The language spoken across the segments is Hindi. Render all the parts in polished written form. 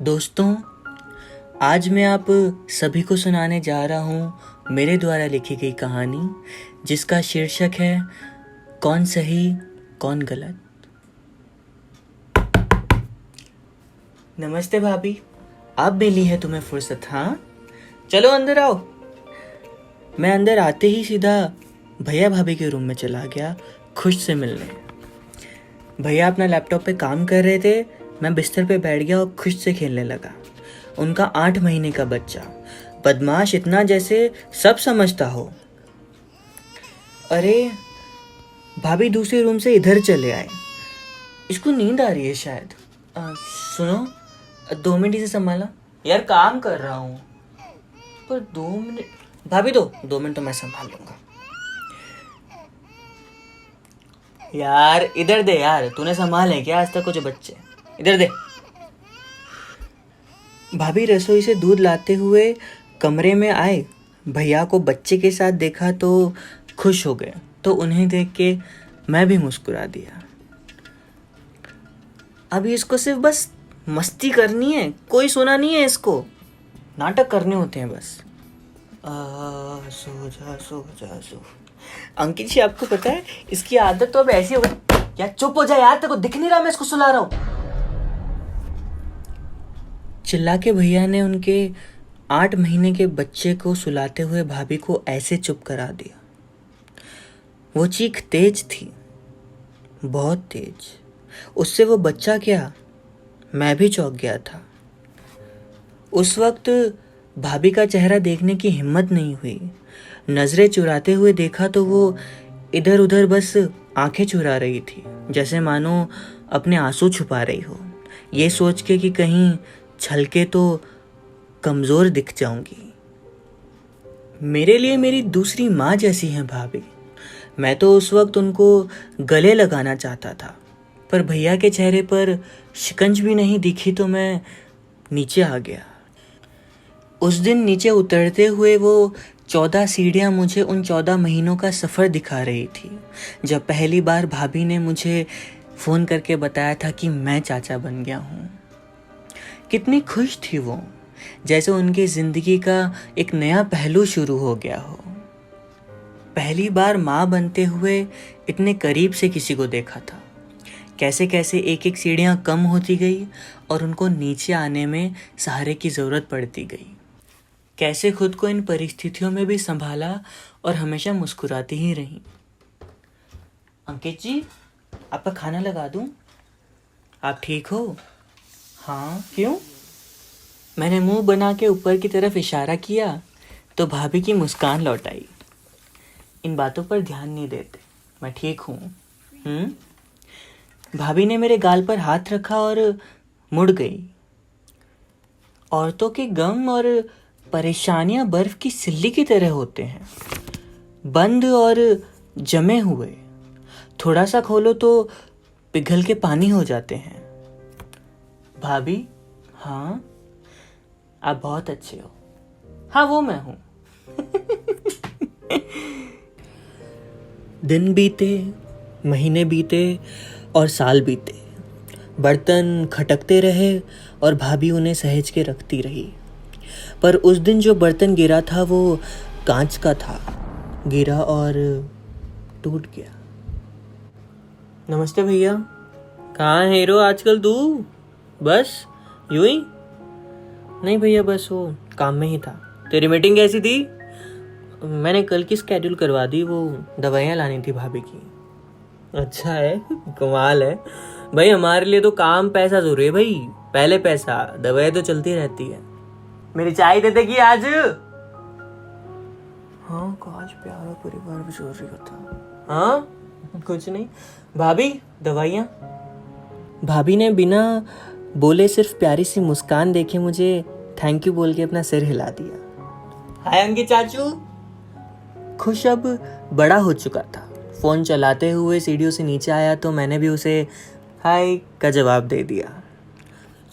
दोस्तों, आज मैं आप सभी को सुनाने जा रहा हूँ मेरे द्वारा लिखी गई कहानी, जिसका शीर्षक है कौन सही कौन गलत। नमस्ते भाभी, अब मिली है तुम्हें फुर्सत? हाँ, चलो अंदर आओ। मैं अंदर आते ही सीधा भैया भाभी के रूम में चला गया खुश से मिलने। भैया अपना लैपटॉप पे काम कर रहे थे। मैं बिस्तर पे बैठ गया और खुश से खेलने लगा। उनका 8 महीने का बच्चा, बदमाश इतना जैसे सब समझता हो। अरे भाभी दूसरे रूम से इधर चले आए। इसको नींद आ रही है शायद। सुनो, 2 मिनट इसे संभाला। यार काम कर रहा हूँ। पर 2 मिनट भाभी, 2 मिनट तो मैं संभाल लूंगा। यार इधर दे यार, तूने संभाले क्या आज तक कुछ बच्चे? इधर दे। भाभी रसोई से दूध लाते हुए कमरे में आए। भैया को बच्चे के साथ देखा तो खुश हो गए, तो उन्हें देख के मैं भी मुस्कुरा दिया। अभी इसको सिर्फ बस मस्ती करनी है, कोई सुना नहीं है इसको, नाटक करने होते हैं बस। सो जा सो जा सो। अंकित जी, आपको पता है इसकी आदत तो अब ऐसी हो गई। यार चुप हो जा यार, तेरे को दिख नहीं रहा मैं इसको सुला रहा हूं? चिल्ला के भैया ने उनके 8 महीने के बच्चे को सुलाते हुए भाभी को ऐसे चुप करा दिया। वो चीख तेज थी, बहुत तेज। उससे वो बच्चा क्या, मैं भी चौंक गया था। उस वक्त भाभी का चेहरा देखने की हिम्मत नहीं हुई। नजरें चुराते हुए देखा तो वो इधर उधर बस आंखें चुरा रही थी, जैसे मानो अपने आंसू छुपा रही हो, ये सोच के कि कहीं छलके तो कमजोर दिख जाऊंगी। मेरे लिए मेरी दूसरी माँ जैसी हैं भाभी। मैं तो उस वक्त उनको गले लगाना चाहता था, पर भैया के चेहरे पर शिकंज भी नहीं दिखी तो मैं नीचे आ गया। उस दिन नीचे उतरते हुए वो 14 सीढ़ियाँ मुझे उन 14 महीनों का सफ़र दिखा रही थी, जब पहली बार भाभी ने मुझे फ़ोन करके बताया था कि मैं चाचा बन गया हूँ। कितनी खुश थी वो, जैसे उनकी ज़िंदगी का एक नया पहलू शुरू हो गया हो। पहली बार माँ बनते हुए इतने करीब से किसी को देखा था। कैसे कैसे एक एक सीढ़ियाँ कम होती गई और उनको नीचे आने में सहारे की ज़रूरत पड़ती गई। कैसे खुद को इन परिस्थितियों में भी संभाला और हमेशा मुस्कुराती ही रही। अंकित जी, आपका खाना लगा दूं? आप ठीक हो? हाँ, क्यों? मैंने मुंह बना के ऊपर की तरफ इशारा किया तो भाभी की मुस्कान लौट आई। इन बातों पर ध्यान नहीं देते, मैं ठीक हूँ। भाभी ने मेरे गाल पर हाथ रखा और मुड़ गई। औरतों के गम और परेशानियां बर्फ की सिल्ली की तरह होते हैं, बंद और जमे हुए। थोड़ा सा खोलो तो पिघल के पानी हो जाते हैं। भाभी, हाँ आप बहुत अच्छे हो। हाँ, वो मैं हूं। दिन बीते, महीने बीते और साल बीते। बर्तन खटकते रहे और भाभी उन्हें सहेज के रखती रही। पर उस दिन जो बर्तन गिरा था वो कांच का था। गिरा और टूट गया। नमस्ते भैया। कहाँ है हीरो आजकल तू? बस यूं ही? नहीं भैया, बस वो काम में ही था। तेरी मीटिंग कैसी थी? मैंने कल की स्केड्यूल करवा दी, वो दवाइयाँ लानी थी भाभी की। अच्छा है, कमाल है भाई। हमारे लिए तो काम पैसा जरूरी है भाई, पहले पैसा, दवाई तो चलती रहती है। मेरी चाय देते कि आज? हाँ, काश प्यारा परिवार भी जरूरी होता। हाँ कुछ नहीं भाभी, दवाइयाँ। भाभी ने बिना बोले सिर्फ प्यारी सी मुस्कान देखे मुझे थैंक यू बोल के अपना सिर हिला दिया। हाय अंकित चाचू। खुश अब बड़ा हो चुका था। फोन चलाते हुए सीढ़ियों से नीचे आया तो मैंने भी उसे हाय का जवाब दे दिया।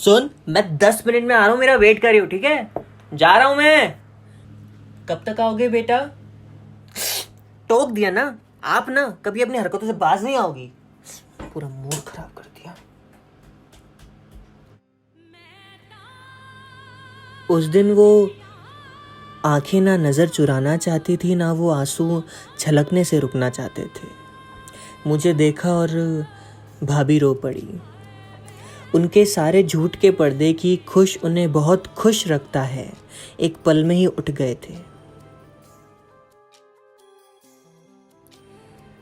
सुन, मैं 10 मिनट में आ रहा हूँ, मेरा वेट कर रही हूँ, ठीक है? जा रहा हूँ मैं। कब तक आओगे बेटा? टोक दिया ना, आप ना कभी अपनी हरकतों से बाज नहीं आओगी। पूरा मूड खराब कर दिया। उस दिन वो आंखें ना नज़र चुराना चाहती थी, ना वो आंसू छलकने से रुकना चाहते थे। मुझे देखा और भाभी रो पड़ी। उनके सारे झूठ के पर्दे की खुश उन्हें बहुत खुश रखता है, एक पल में ही उठ गए थे।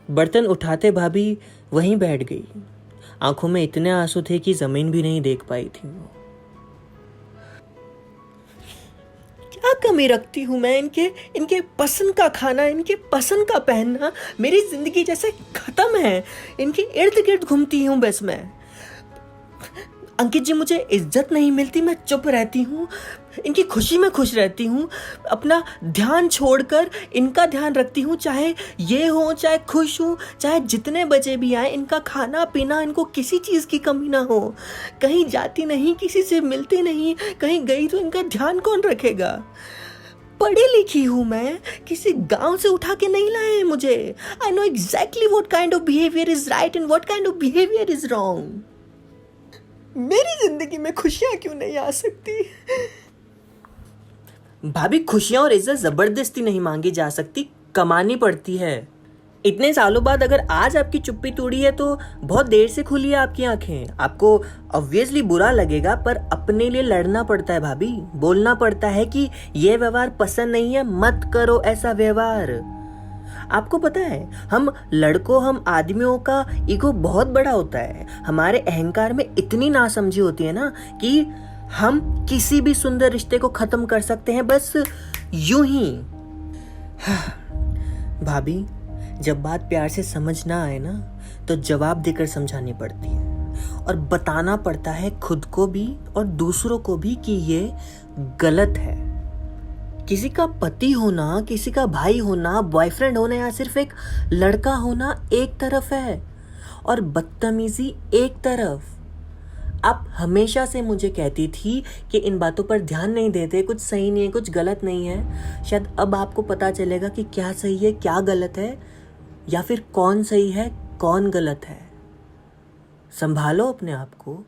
बर्तन उठाते भाभी वहीं बैठ गई। आंखों में इतने आंसू थे कि जमीन भी नहीं देख पाई थी वो। क्या कमी रखती हूँ मैं इनके इनके पसंद का खाना, इनके पसंद का पहनना मेरी जिंदगी जैसे खत्म है। इनके इर्द गिर्द घूमती हूँ बस मैं। अंकित जी, मुझे इज्जत नहीं मिलती, मैं चुप रहती हूँ, इनकी खुशी में खुश रहती हूँ, अपना ध्यान छोड़कर इनका ध्यान रखती हूँ। चाहे ये हो, चाहे खुश हूँ, चाहे जितने बचे भी आए, इनका खाना पीना, इनको किसी चीज़ की कमी ना हो। कहीं जाती नहीं, किसी से मिलती नहीं, कहीं गई तो इनका ध्यान कौन रखेगा। पढ़ी लिखी हूँ मैं, किसी गांव से उठा के नहीं लाए हैं मुझे। I know exactly what kind of behaviour is right and what kind of behaviour is wrong. मेरी जिंदगी में खुशियां क्यों नहीं आ सकती। भाभी, खुशियां और इज्जत जबरदस्ती नहीं मांगी जा सकती, कमानी पड़ती है। इतने सालों बाद अगर आज आपकी चुप्पी तोड़ी है तो बहुत देर से खुली है आपकी आंखें। आपको ऑब्वियसली बुरा लगेगा, पर अपने लिए लड़ना पड़ता है भाभी। बोलना पड़ता है कि ये व्यवहार पसंद नहीं है, मत करो ऐसा व्यवहार। आपको पता है, हम लड़कों, हम आदमियों का ईगो बहुत बड़ा होता है। हमारे अहंकार में इतनी नासमझी होती है ना कि हम किसी भी सुंदर रिश्ते को खत्म कर सकते हैं बस यूं ही। भाभी, जब बात प्यार से समझ ना आए ना तो जवाब देकर समझानी पड़ती है और बताना पड़ता है खुद को भी और दूसरों को भी कि ये गलत है। किसी का पति होना, किसी का भाई होना, बॉयफ्रेंड होना या सिर्फ एक लड़का होना एक तरफ है और बदतमीजी एक तरफ। आप हमेशा से मुझे कहती थी कि इन बातों पर ध्यान नहीं देते, कुछ सही नहीं है, कुछ गलत नहीं है। शायद अब आपको पता चलेगा कि क्या सही है, क्या गलत है, या फिर कौन सही है, कौन गलत है। संभालो अपने आप को।